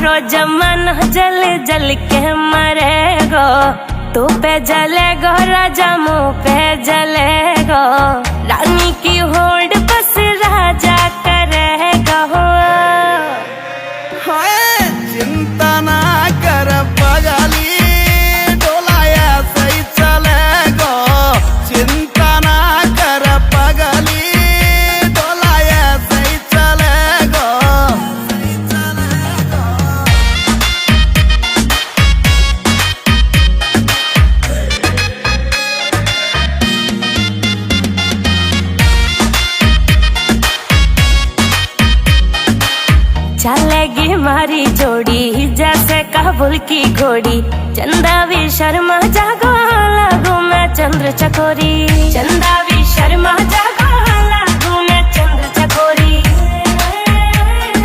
सारो जमाना जल जल के मरेगो। तू पे जलेगो राजा मुँह पे जलेगो। रानी की होड़ बस राजा करेगा। चिंता ना कर पगली, डोलाया सही चलेगो। चिंता ना कर पगली, डोलाया सही चलेगो। चलेगी मारी जोड़ी जैसे काबुल की घोड़ी। चंदा भी शर्मा जागो लागू मैं चंद्र चकोरी। चंदा भी शर्मा जागो लागू मैं चंद्र चकोरी।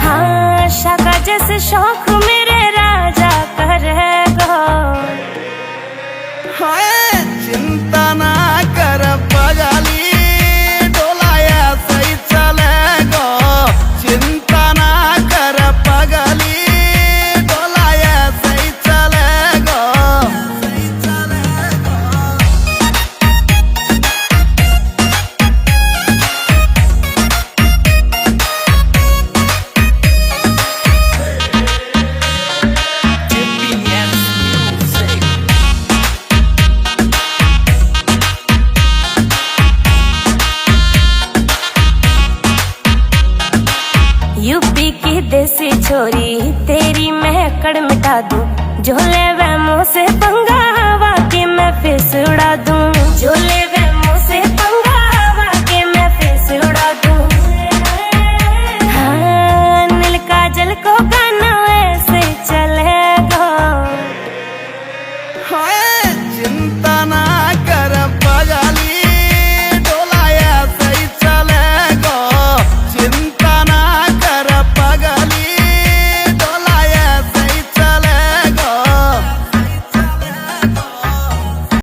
हाँ शाका जैसे शौक मेरे राजा करेगा। चिंता ना कर पगली, डोलाया सही चलेगो। चिंता ना कर पगली, डोलाया सही चलेगो। यूपी की देसी छोरी तेरी महकड़ मिटा दूं। झोले वह मुँह से पंगा हवा की मैं फिस उड़ा दूं।